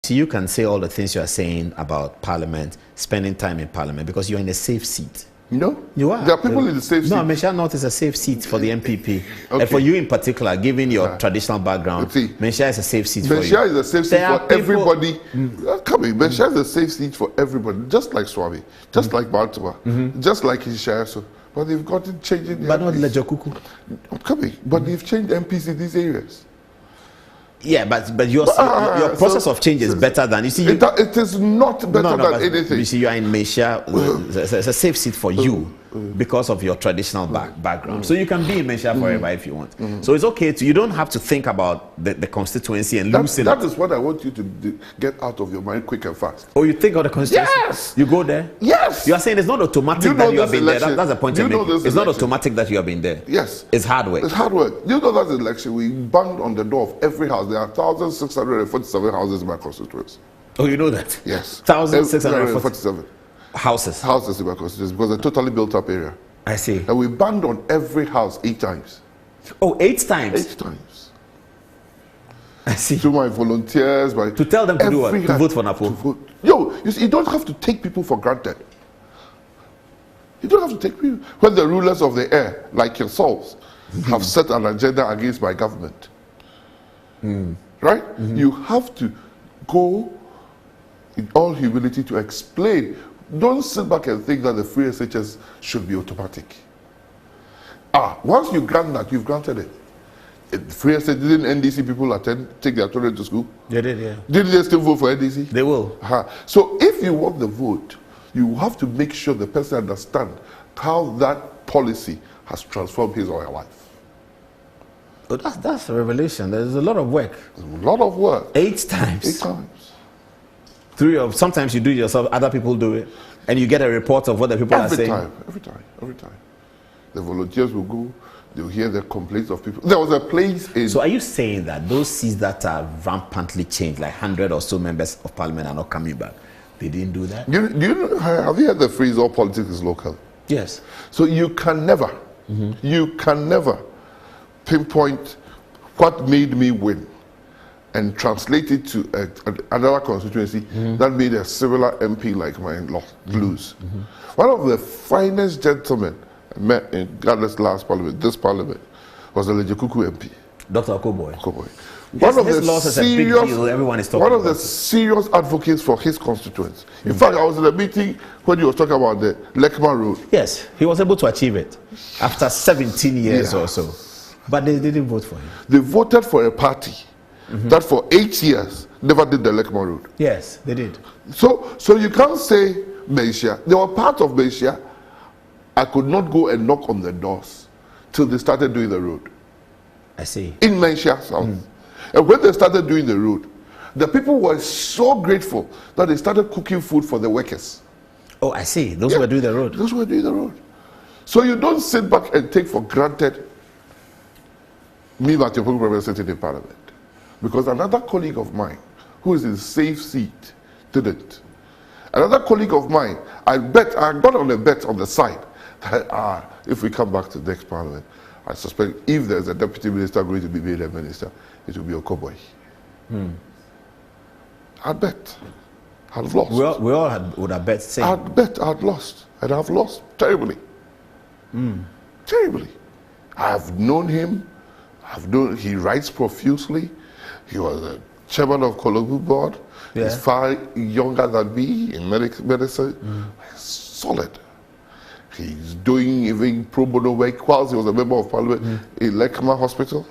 So you can say all the things you are saying about Parliament, spending time in Parliament, because you're in a safe seat. No, you are. There are people in the safe seat. No, Manhyia North is a safe seat for the MPP. Okay. And for you in particular, given your traditional background, Manhyia is a safe seat for you. Manhyia is a safe seat for everybody. Manhyia is a safe seat for everybody, just like Swami, just like Baltimore, just like Ishayaso. But they've gotten changing. But not Lejokuku. But they've changed MPs in these areas. Yeah, but your process of change is better than, you see. It is not better than anything. You see, you are in Manhyia, it's a safe seat for you because of your traditional background. So you can be in Manhyia forever if you want. So it's okay you don't have to think about the constituency and losing That is what I want you to get out of your mind quick and fast. Oh, you think of the constituency? Yes! You go there? Yes! You are saying it's not automatic that you have been there. That's the point I'm making. It's not automatic that you have been there. Yes. It's hard work. It's hard work. You know that election, we banged on the door of every house. There are 1,647 houses in my constituency. Oh, you know that? Yes. 1,647 houses. Houses in my constituency, because it's a totally built up area. I see. And we banged on every house 8 times. Oh, 8 times? 8 times. I see. To my volunteers, to tell them to do what? To vote for Napo. Yo, you see, you don't have to take people for granted. You don't have to take people. When the rulers of the air, like yourselves, have set an agenda against my government, right? You have to go in all humility to explain. Don't sit back and think that the free SHS should be automatic. Once you grant that, you've granted it. Free SHS, didn't NDC people take their children to school? They did, yeah. Didn't they still vote for NDC? They will. So if you want the vote, you have to make sure the person understands how that policy has transformed his or her life. Oh, that's a revelation. There's a lot of work. There's a lot of work. 8 times. 8 times. Sometimes you do it yourself, other people do it, and you get a report of what the people are saying. Every time. The volunteers will go, they'll hear the complaints of people. There was a place in... So are you saying that those seats that are rampantly changed, like 100 or so members of parliament are not coming back? They didn't do that? Have you heard the phrase, all politics is local? Yes. So you can never pinpoint what made me win and translate it to another constituency that made a similar MP like mine lose. One of the finest gentlemen I met in Ghana's last parliament, this parliament, was the Lejokuku MP. Dr. Boye. One of the serious advocates for his constituents. In fact, I was in a meeting when he was talking about the Lekman Road. Yes, he was able to achieve it after 17 years or so. But they didn't vote for him. They voted for a party that for 8 years never did the Lekman Road. Yes, they did. So you can't say Manhyia. They were part of Manhyia. I could not go and knock on the doors till they started doing the road. I see. In Manhyia South. And when they started doing the road, the people were so grateful that they started cooking food for the workers. Oh, I see. Those who were doing the road. Those who were doing the road. So you don't sit back and take for granted me, Matthew Opoku Prempeh, sitting in parliament. Because another colleague of mine, who is in safe seat, didn't. Another colleague of mine, I got on a bet on the side that if we come back to the next parliament, I suspect if there's a deputy minister going to be made a minister, it will be Boye. I'd bet. I'd lost. We all would have bet same. I'd bet I'd lost. And I've lost terribly. Terribly. I've known him. He writes profusely. He was a chairman of Kabu board. Yeah. He's far younger than me in medicine. Solid. He's doing even pro bono work whilst he was a member of parliament in Lekman Hospital.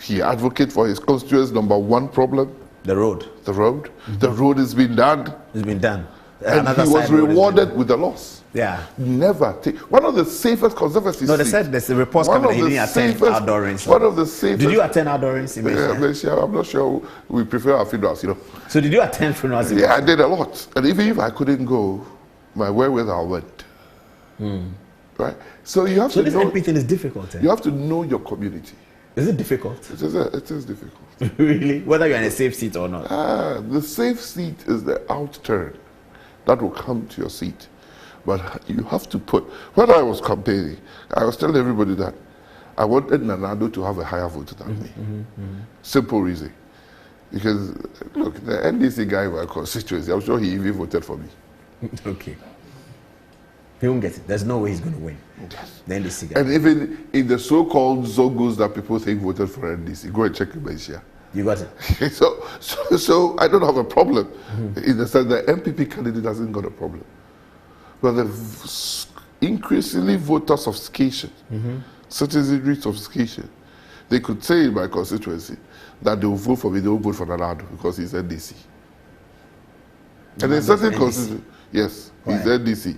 He advocates for his constituents' #1 problem. The road. The road. The road has been done. It's been done. And he was rewarded with the loss. Yeah. Never take one of the safest conservative No, they said there's a report coming that he didn't attend outdoorings. One of the safest. Did you attend outdoorings in Manhyia? I'm not sure. We prefer our funerals, you know. So did you attend funerals? Yeah, I did a lot. And even if I couldn't go, my wherewithal went. Right? So you have to know. So this MP thing is difficult. You have to know your community. Is it difficult? It is difficult. Really? Whether you're in a safe seat or not? The safe seat is the outturn that will come to your seat. But you have to put... When I was campaigning, I was telling everybody that I wanted Nanado to have a higher vote than me. Simple reason. Because, look, the NDC guy in my constituency, I'm sure he even voted for me. Okay. He won't get it. There's no way he's going to win. Yes. The NDC guy. And even in the so-called Zogos that people think voted for NDC, go and check the Manhyia. You got it. So I don't have a problem in the sense that MPP candidate hasn't got a problem. But the increasingly voter sophistication, citizenry sophistication, they could say in my constituency that they will vote for me, they will vote for Nanado because he's NDC. And in certain constituencies, yes, he's NDC.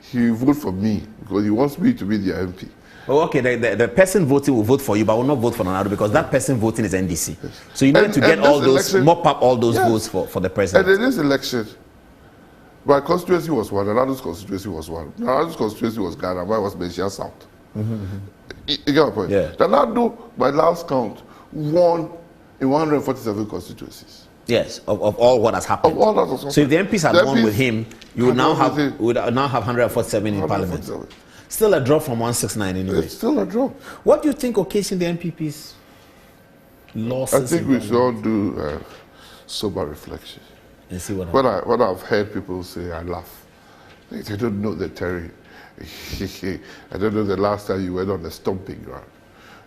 He will vote for me because he wants me to be the MP. Oh, okay, the person voting will vote for you, but will not vote for Nanado because that person voting is NDC. Yes. So you need to get all those, mop up all those votes for the president. And in this election, my constituency was one, Nanado's constituency was one. Nanado's constituency was Ghana, mine was Manhyia South. You get my point? Yeah. Nanado, by last count, won in 147 constituencies. Yes, of all what has happened. Of all that has happened. So if the MPs had won with him, you would now have 147 in parliament. Still a drop from 169 anyway. It's still a drop. What do you think occasioned the MPP's losses? I think we should all do sober reflection. And see what happens. When I've heard people say, I laugh. They don't know the Terry. I don't know the last time you went on the stomping ground.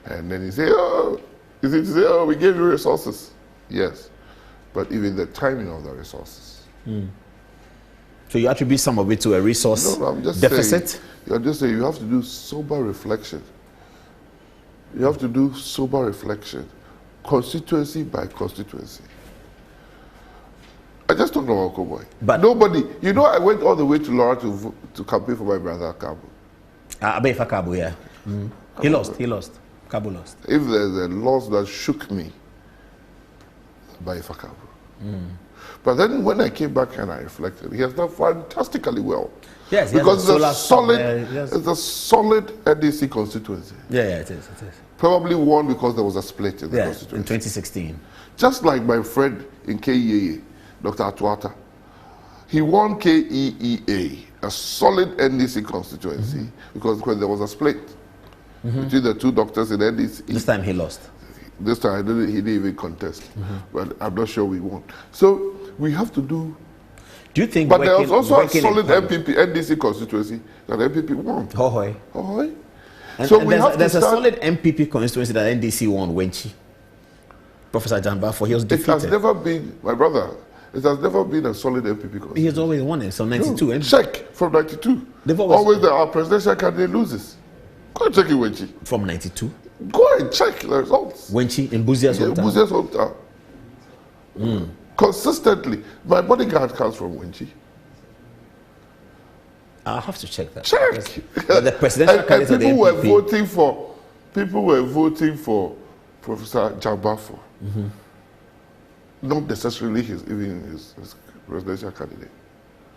And then you say, oh, we gave you resources. Yes. But even the timing of the resources. So you attribute some of it to a resource deficit? I'm just saying you have to do sober reflection. You have to do sober reflection, constituency by constituency. I just talked about Boye. But nobody, I went all the way to Laura to campaign for my brother Kabu. Abayefa Kabu, yeah. He lost. Kabu lost. If there's a loss that shook me, Abayefa Kabu. But then when I came back and I reflected, he has done fantastically well. Yes, because it's a solid NDC constituency. Yeah, it is. Probably won because there was a split in the constituency. In 2016. Just like my friend in KEA, Dr. Atuata. He won KEEA, a solid NDC constituency, because when there was a split between the two doctors in NDC. This time he lost. This time he didn't even contest. But I'm not sure we won. So we have to do. Do you think? But there was also a solid NDC constituency that MPP won. Hohoi. So we have there's a solid MPP constituency that NDC won, Wenchi. Professor Janbafo, he was defeated. It has never been, my brother, it has never been a solid MPP constituency. He has always won it, so 92. No, check from 92. Always our presidential candidate loses. Go and check it, Wenchi. From 92? Go and check the results. Wenchi in Buzia's hometown? Buzia's hometown. Consistently. My bodyguard comes from Wenchi. I'll have to check that. Check. But the presidential candidate of the MPP. People were voting for Professor Janbafo. Not necessarily his presidential candidate.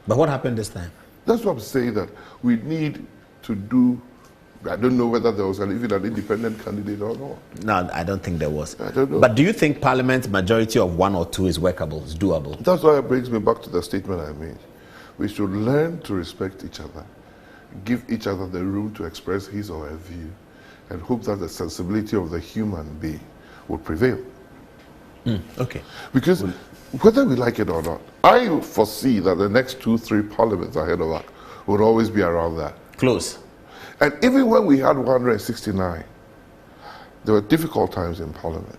But what happened this time? That's what I'm saying, that we need to do. I don't know whether there was even an independent candidate or not. No, I don't think there was. I don't know. But do you think Parliament's majority of 1 or 2 is workable, is doable? That's why it brings me back to the statement I made. We should learn to respect each other, give each other the room to express his or her view, and hope that the sensibility of the human being will prevail. Okay. Because whether we like it or not, I foresee that the next 2-3 parliaments ahead of us would always be around that. Close. And even when we had 169, there were difficult times in Parliament.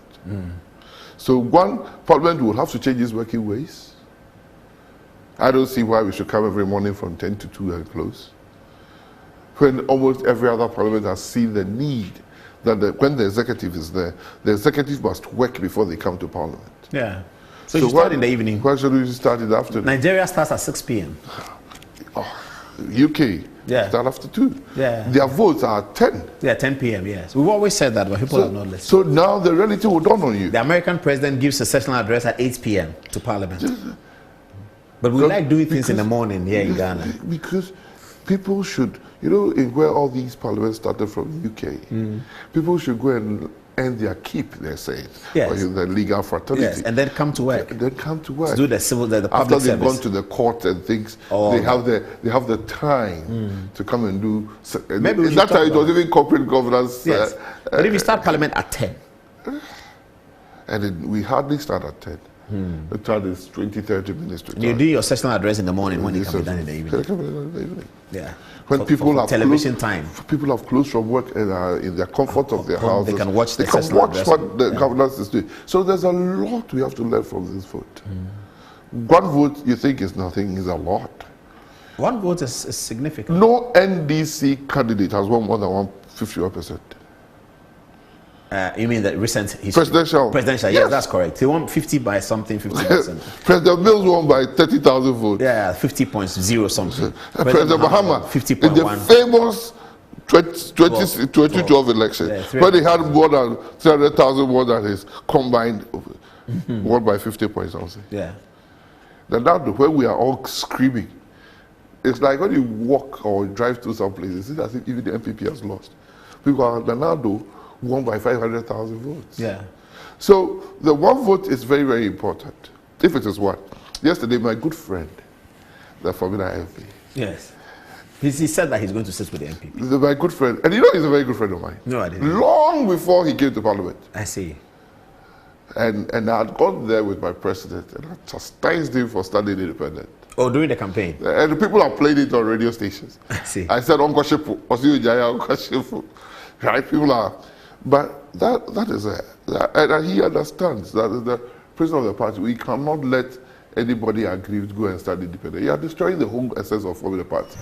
So one Parliament would have to change its working ways. I don't see why we should come every morning from 10 to 2 and close. When almost every other Parliament has seen the need that when the executive is there, the executive must work before they come to Parliament. Yeah. So you start in the evening. Why should we start in the afternoon? Nigeria starts at 6 p.m. UK start after 2. Yeah. Their votes are 10. Yeah, 10 p.m. Yes. We've always said that, but people are not listening. So now the reality will dawn on you. The American president gives a sessional address at 8 p.m. to Parliament. But we like doing things in the morning here in Ghana. Because people should, in where all these parliaments started from UK, people should go and earn their keep, they say, or the legal fraternity. Yes, and then come to work. To do the civil, the public After they've service. gone to the court and things, they have the time to come and do. Maybe that time it was even corporate governance. Yes. But if you start Parliament at 10. And we hardly start at 10. The time is 20, 30 minutes to You do your sessional address in the morning when it can be done in the evening. Yeah. When people have television time. People have closed from work and are in the comfort of their houses. They can watch they the can watch what the yeah. governance is doing. So there's a lot we have to learn from this vote. One vote you think is nothing is a lot. One vote is significant. No NDC candidate has won more than 151%. You mean the recent history? Presidential. Presidential, yes, that's correct. He won 50 by something, 50%. President Mills won by 30,000 votes. Yeah, 50.0 something. President Mahama, 50.1. in the famous 2012 election, when he had more than 300,000 more than his combined, won by 50 points something. Yeah. Now, when we are all screaming, it's like when you walk or drive through some places, it's as if even the MPP has lost. People are Nanado won by 500,000 votes. Yeah. So the one vote is very, very important. If it is one. Yesterday, my good friend, the Formula MP. Yes. He said that he's going to sit with the MPP. My good friend, and you know he's a very good friend of mine. No, I didn't. Long before he came to Parliament. I see. And I had gone there with my president, and I chastised him for standing independent. Oh, during the campaign? And the people have played it on radio stations. I see. I said, Uncle Shipu, Osiu Jaya, Uncle Shipu. Right? People are. But that is and he understands that as the president of the party, we cannot let anybody aggrieved go and start independent. You are destroying the whole essence of forming the party.